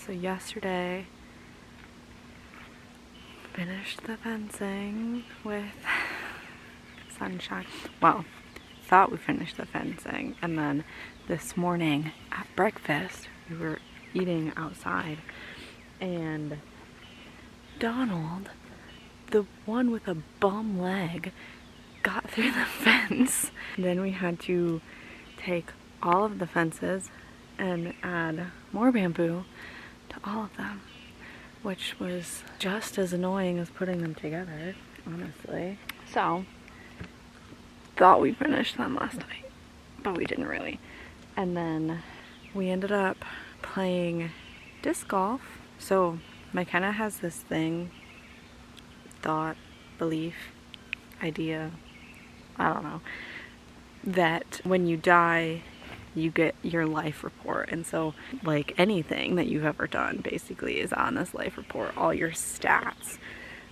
So yesterday, finished the fencing with sunshine. Well, thought we finished the fencing, and then this morning at breakfast, we were eating outside, and Donald, the one with a bum leg, got through the fence. Then we had to take all of the fences and add more bamboo to all of them, which was just as annoying as putting them together, honestly. So, thought we finished them last night, but we didn't really. And then we ended up playing disc golf. So, McKenna has this thing, thought, belief, idea, I don't know, that when you die, you get your life report. And so, like, anything that you've ever done basically is on this life report. All your stats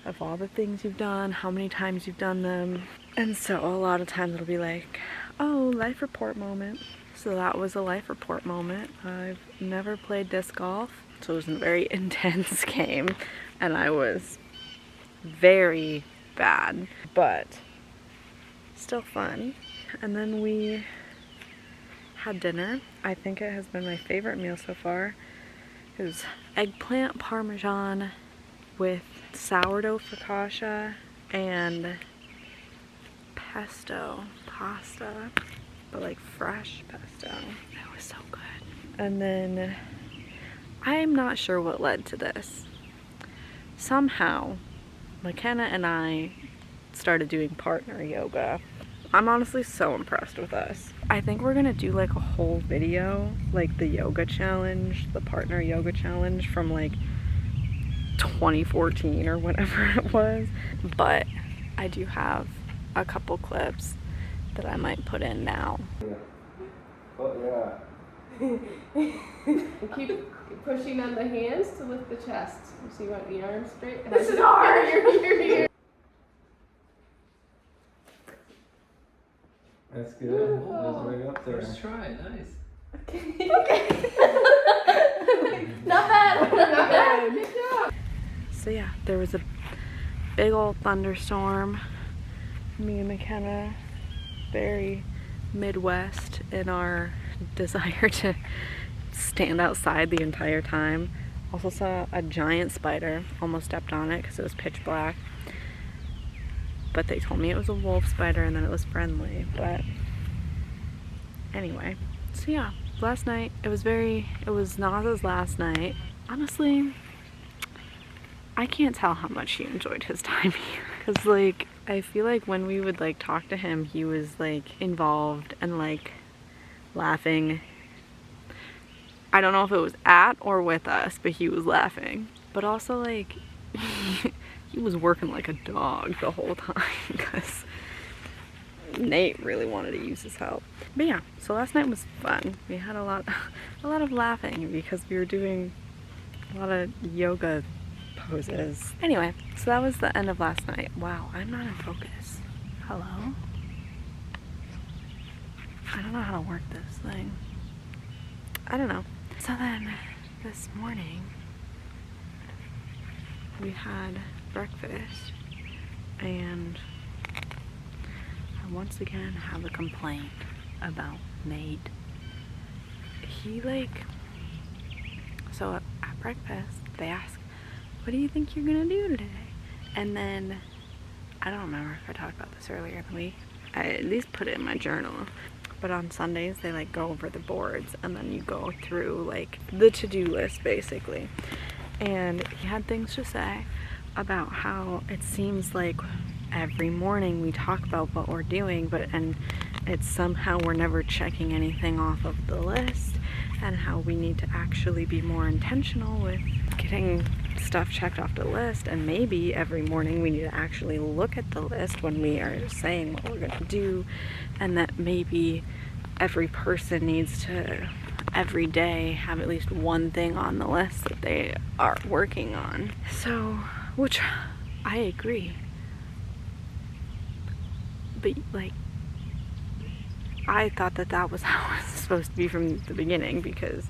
of all the things you've done, how many times you've done them. And so a lot of times it'll be like, oh, life report moment. So that was a life report moment. I've never played disc golf, so it was a very intense game, and I was very bad, but still fun. And then we had dinner. I think it has been my favorite meal so far. It was eggplant parmesan with sourdough focaccia and pesto pasta, but like fresh pesto. It was so good. And then I'm not sure what led to this. Somehow McKenna and I started doing partner yoga. I'm honestly so impressed with us. I think we're gonna do like a whole video, like the yoga challenge, the partner yoga challenge from like 2014 or whatever it was. But I do have a couple clips that I might put in now. Oh yeah. Keep pushing on the hands to lift the chest. So you want the arms straight. This is hard! That's good. Oh. That's right up there. First try, nice. Okay. Not bad. Not bad. Good job. So yeah, there was a big old thunderstorm. Me and McKenna, very Midwest in our desire to stand outside the entire time. Also saw a giant spider, almost stepped on it because it was pitch black. But they told me it was a wolf spider and that it was friendly. But anyway, so yeah, last night it was Naz's last night. Honestly, I can't tell how much he enjoyed his time here. Cause like, I feel like when we would like talk to him, he was like involved and like laughing. I don't know if it was at or with us, but he was laughing. But also like, he was working like a dog the whole time because Nate really wanted to use his help. But yeah, so last night was fun. We had a lot of laughing because we were doing a lot of yoga poses. Anyway, so that was the end of last night. Wow, I'm not in focus. Hello? I don't know how to work this thing. I don't know. So then this morning we had breakfast and I once again have a complaint about Nate. He like, so at breakfast they ask, what do you think you're gonna do today? And then, I don't remember if I talked about this earlier in the week. I at least put it in my journal. But on Sundays, they like go over the boards and then you go through like the to-do list basically. And he had things to say about how it seems like every morning we talk about what we're doing, and it's somehow we're never checking anything off of the list, and how we need to actually be more intentional with getting stuff checked off the list, and maybe every morning we need to actually look at the list when we are saying what we're going to do, and that maybe every person needs to every day have at least one thing on the list that they are working on. So, which I agree, but like, I thought that was how it was supposed to be from the beginning, because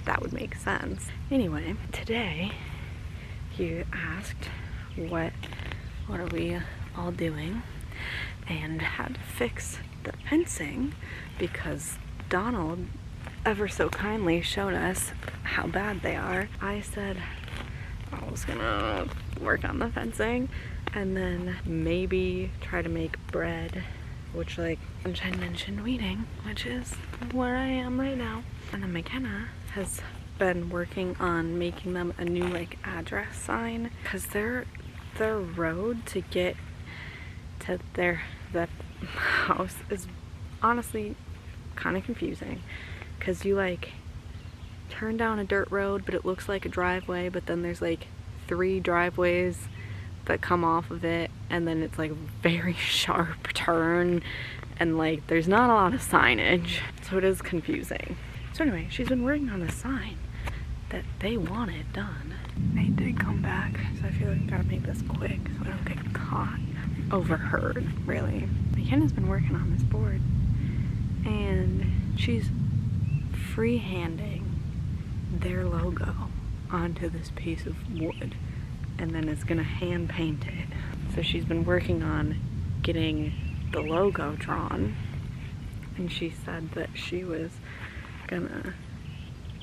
that would make sense. Anyway, today he asked what are we all doing, and had to fix the fencing because Donald ever so kindly showed us how bad they are. I said I was gonna work on the fencing and then maybe try to make bread, which like Sunshine mentioned weeding, which is where I am right now. And then McKenna has been working on making them a new like address sign, because their road to get to the house is honestly kind of confusing, because you like turn down a dirt road but it looks like a driveway, but then there's like 3 driveways that come off of it, and then it's like a very sharp turn, and like there's not a lot of signage, so it is confusing. So anyway, she's been working on a sign that they wanted done. They did come back, so I feel like I gotta make this quick so I don't get caught. Overheard, really. McKenna's been working on this board, and she's freehanding their logo onto this piece of wood, and then is gonna hand paint it. So she's been working on getting the logo drawn, and she said that she was gonna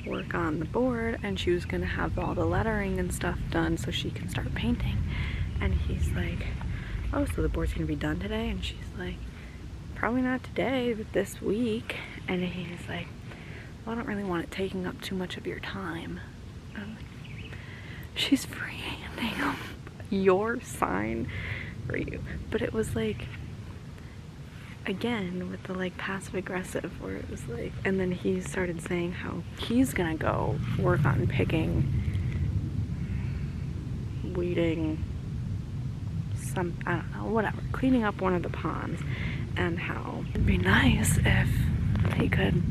work on the board and she was gonna have all the lettering and stuff done so she can start painting. And he's like, oh, so the board's gonna be done today? And she's like, probably not today, but this week. And he's like, well, I don't really want it taking up too much of your time. I'm like, she's freehanding your sign for you. But it was like, again, with the like passive aggressive, where it was like, and then he started saying how he's gonna go work on picking, weeding, I don't know, whatever, cleaning up one of the ponds, and how it'd be nice if they could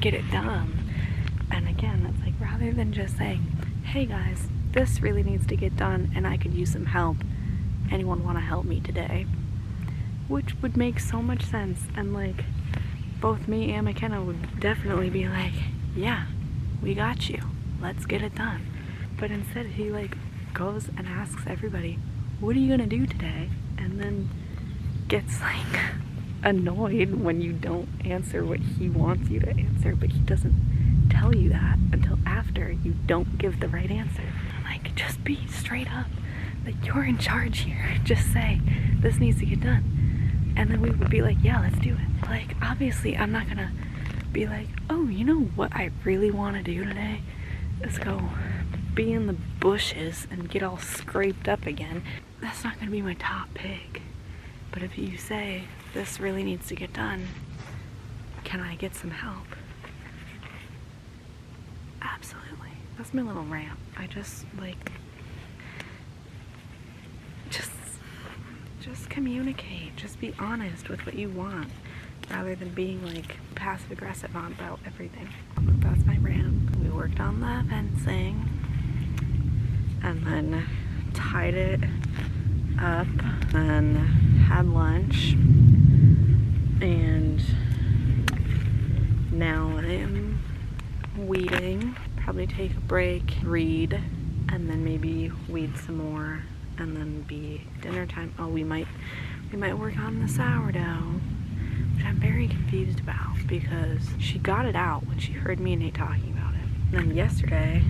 get it done. And again, it's like, rather than just saying, hey guys, this really needs to get done and I could use some help, anyone want to help me today? Which would make so much sense, and like both me and McKenna would definitely be like, yeah, we got you, let's get it done. But instead he like goes and asks everybody, what are you gonna do today? And then gets like annoyed when you don't answer what he wants you to answer, but he doesn't tell you that until after you don't give the right answer. Like, just be straight up, like, you're in charge here. Just say, this needs to get done. And then we would be like, yeah, let's do it. Like, obviously I'm not gonna be like, oh, you know what I really want to do today is go be in the bushes and get all scraped up again. That's not gonna be my top pick. But if you say, this really needs to get done, can I get some help? Absolutely. That's my little rant. I just like, just communicate. Just be honest with what you want, rather than being like passive aggressive on about everything. That's my rant. We worked on the fencing and then tied it up and had lunch, and now I am weeding. Probably take a break, read, and then maybe weed some more, and then be dinner time. Oh, we might work on the sourdough, which I'm very confused about, because she got it out when she heard me and Nate talking about it. And then yesterday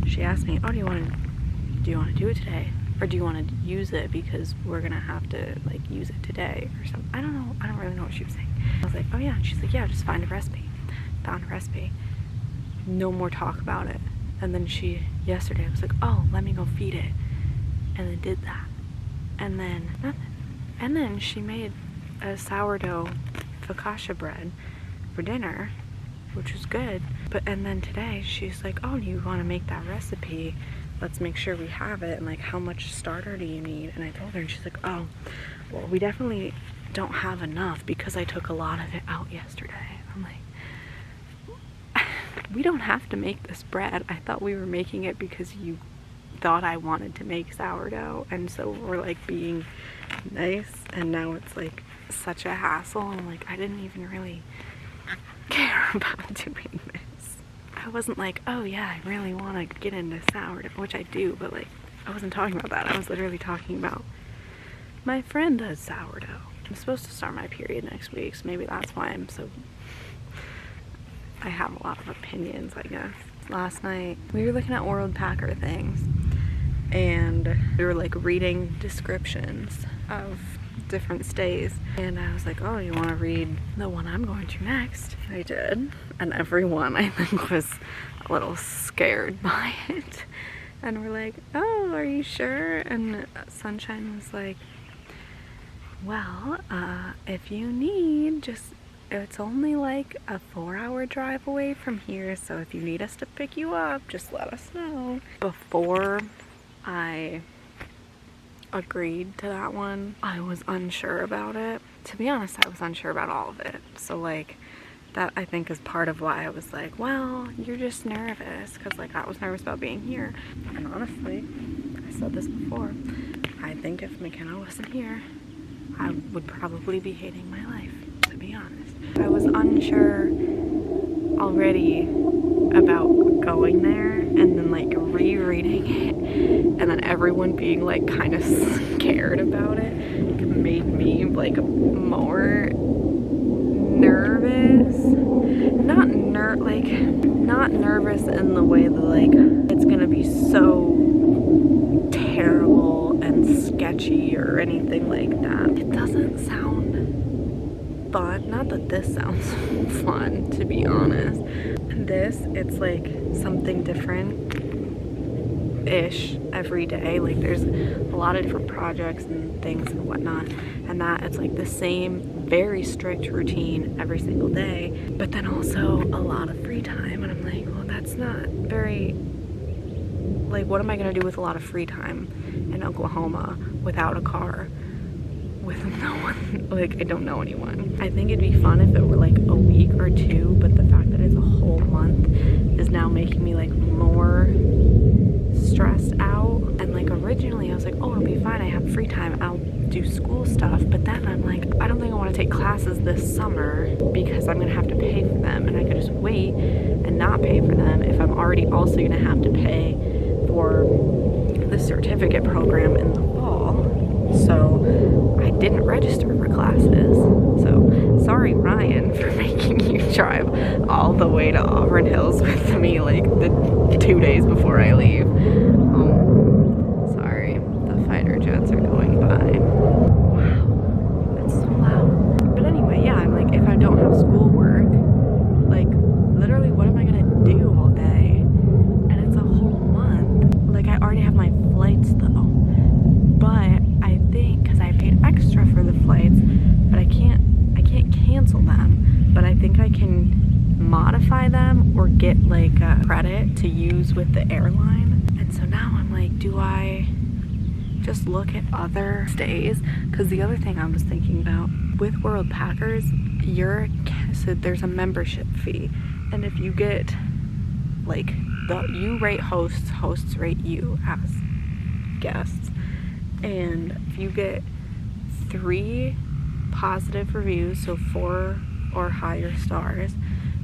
she asked me, oh, do you want to do it today, or do you want to use it because we're gonna have to like use it today or something? I don't know, I don't really know what she was saying. I was like, oh yeah. And she's like, yeah, just find a recipe. Found a recipe. No more talk about it. And then yesterday was like, oh, let me go feed it, and then did that, and then nothing. And then she made a sourdough focaccia bread for dinner, which was good. And then today she's like, oh, do you want to make that recipe? Let's make sure we have it, and like, how much starter do you need? And I told her, and she's like, oh, well, we definitely don't have enough because I took a lot of it out yesterday. I'm like, we don't have to make this bread. I thought we were making it because you thought I wanted to make sourdough, and so we're like being nice, and now it's like such a hassle, and like I didn't even really care about doing this. I wasn't like, oh yeah, I really want to get into sourdough, which I do, but like, I wasn't talking about that. I was literally talking about my friend does sourdough. I'm supposed to start my period next week, so maybe that's why I have a lot of opinions, I guess. Last night, we were looking at World Packer things, and we were like reading descriptions of different stays, and I was like, oh, you want to read the one I'm going to next? I did, and everyone I think was a little scared by it, and we're like, oh, are you sure? And Sunshine was like, well, if you need, it's only like a 4-hour drive away from here, so if you need us to pick you up, just let us know. Before I agreed to that one, I was unsure about it. To be honest, I was unsure about all of it. So like, that I think is part of why I was like, well, you're just nervous, because like I was nervous about being here. And honestly, I said this before, I think if McKenna wasn't here, I would probably be hating my life, to be honest. I was unsure already about going there, and then like rereading it, and then everyone being like kind of scared about it made me like more nervous. Not nervous in the way that like it's gonna be so terrible and sketchy or anything like that. It doesn't sound fun. Not that this sounds fun, to be honest. And it's like something different-ish every day. Like there's a lot of different projects and things and whatnot, and that it's like the same very strict routine every single day, but then also a lot of free time. And I'm like, well, that's not very, like, what am I gonna do with a lot of free time in Oklahoma without a car, with no one? Like, I don't know anyone. I think it'd be fun if it were like a week or two, but the fact that it's a whole month is now making me like more stressed out. And like originally I was like, oh, it'll be fine, I have free time, I'll do school stuff. But then I'm like, I don't think I want to take classes this summer because I'm gonna have to pay for them, and I could just wait and not pay for them if I'm already also gonna have to pay for the certificate program in the fall. So I didn't register for classes. So sorry, Ryan, for making you drive all the way to Auburn Hills with me like the 2 days before I leave. Sorry, the fighter jets are going by. Wow, that's so loud. But anyway, yeah, I'm like, if I don't have schoolwork, like literally what am I gonna do all day? And it's a whole month. Like I already have my flights though, but I think because I paid extra for the flights, but I can't cancel them, but I think I can modify them or get like a credit to use with the airline. And so now I'm like, do I just look at other stays? Because the other thing I was thinking about with World Packers, so there's a membership fee, and if you get like you rate hosts rate you as guests, and if you get 3 positive reviews, so 4 or higher stars,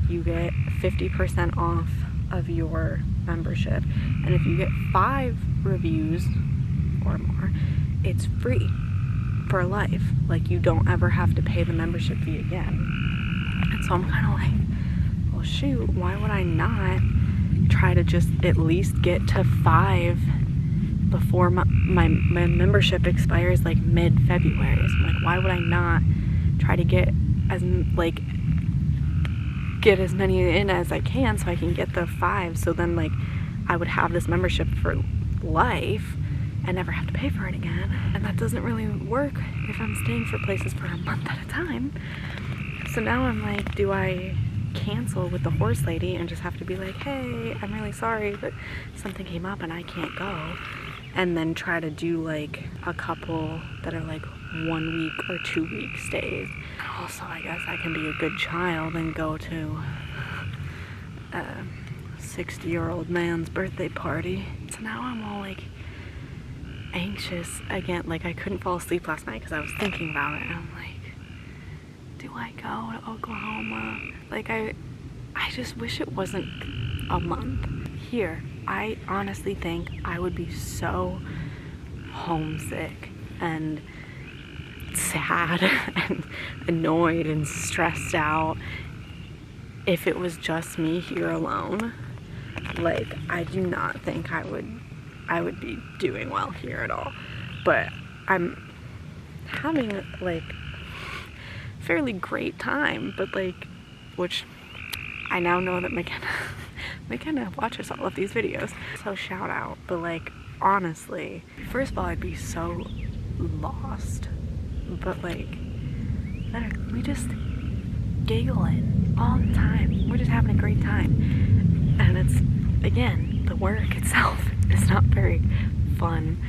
you get 50% off of your membership. And if you get 5 reviews or more, it's free for life. Like you don't ever have to pay the membership fee again. And so I'm kind of like, well shoot, why would I not try to just at least get to 5 before my membership expires like mid-February? So I'm like, why would I not try to get as many in as I can so I can get the 5, so then like I would have this membership for life and never have to pay for it again. And that doesn't really work if I'm staying for places for a month at a time. So now I'm like, do I cancel with the horse lady and just have to be like, hey, I'm really sorry, but something came up and I can't go, and then try to do like a couple that are like 1 week or 2 week stays? Also, I guess I can be a good child and go to a 60-year-old man's birthday party. So now I'm all like anxious again. Like I couldn't fall asleep last night because I was thinking about it, and I'm like, do I go to Oklahoma? Like I just wish it wasn't a month. Here, I honestly think I would be so homesick and sad and annoyed and stressed out if it was just me here alone. Like, I do not think I would be doing well here at all. But I'm having like fairly great time, but like, which I now know that McKenna watches all of these videos, so shout out. But like, honestly, first of all, I'd be so lost, but like, we just giggling all the time. We're just having a great time, and it's, again, the work itself is not very fun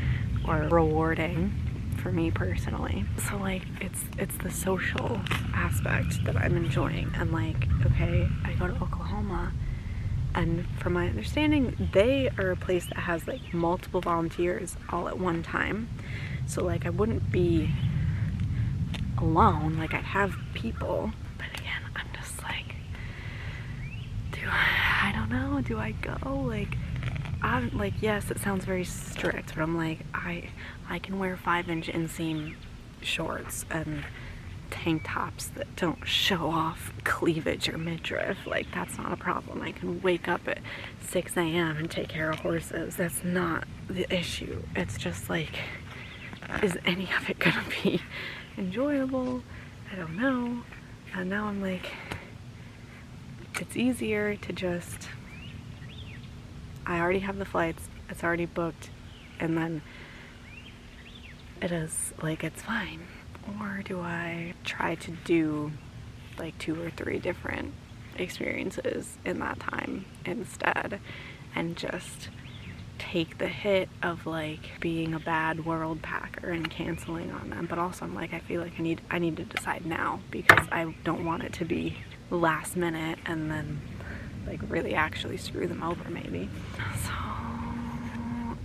or rewarding for me personally. So like, it's the social aspect that I'm enjoying. And like, okay, I go to Oklahoma, and from my understanding, they are a place that has like multiple volunteers all at one time. So like, I wouldn't be alone, like I'd have people. But again, I'm just like, I don't know, do I go? Like, I'm like, yes, it sounds very strict, but I'm like, I can wear 5-inch inseam shorts and tank tops that don't show off cleavage or midriff. Like, that's not a problem. I can wake up at 6 a.m. and take care of horses. That's not the issue. It's just like, is any of it gonna be enjoyable? I don't know. And now I'm like, it's easier to just, I already have the flights, it's already booked, and then it is like, it's fine. Or do I try to do like 2 or 3 different experiences in that time instead, and just take the hit of like being a bad world packer and canceling on them? But also I'm like, I feel like I need to decide now, because I don't want it to be last minute and then like really actually screw them over maybe. So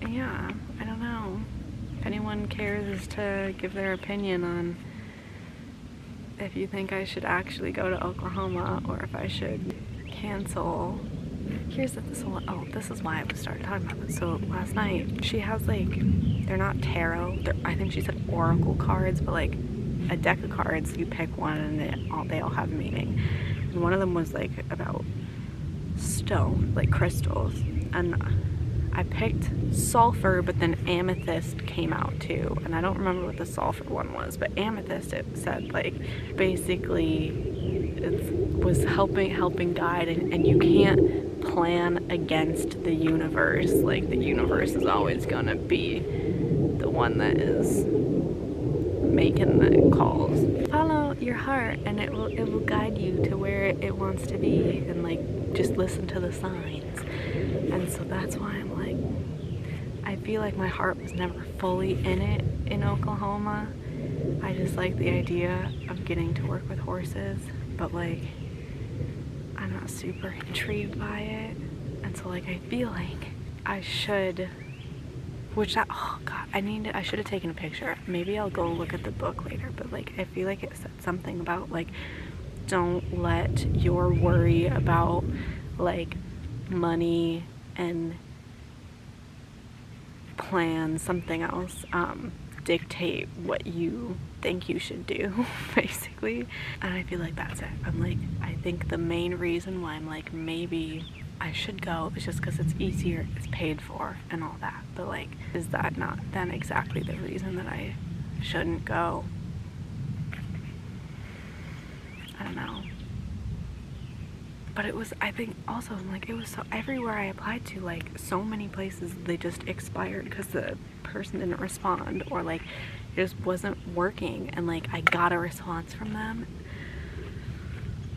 yeah, I don't know. If anyone cares to give their opinion on if you think I should actually go to Oklahoma or if I should cancel. Here's this is why I started talking about this. So last night, she has like, they're not tarot, I think she said oracle cards, but like a deck of cards, you pick one and they all have meaning. And one of them was like about stone, like crystals, and I picked sulfur, but then amethyst came out too, and I don't remember what the sulfur one was, but amethyst, it said like basically it was helping guide, and you can't plan against the universe. Like, the universe is always gonna be the one that is making the calls. Follow your heart and it will guide you to where it wants to be, and like, just listen to the signs. And so that's why I'm like, I feel like my heart was never fully in it in Oklahoma. I just like the idea of getting to work with horses, but like, I'm not super intrigued by it. And so like, I feel like I should, oh god, I should have taken a picture. Maybe I'll go look at the book later, but like, I feel like it said something about like, don't let your worry about like money and plan something else dictate what you think you should do, basically. And I feel like that's it. I'm like, I think the main reason why I'm like, maybe I should go is just because it's easier, it's paid for, and all that. But like, is that not then exactly the reason that I shouldn't go? I don't know. But it was, I think also, like, it was so, everywhere I applied to, like, so many places, they just expired because the person didn't respond, or like, it just wasn't working, and like, I got a response from them.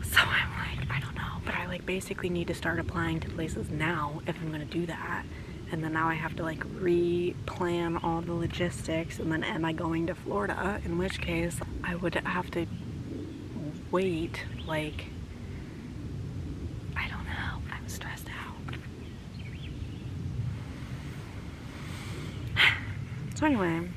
So I'm like, I don't know, but I like basically need to start applying to places now if I'm gonna do that. And then now I have to like re-plan all the logistics, and then am I going to Florida? In which case I would have to wait, like, I don't know, I'm stressed out. So anyway,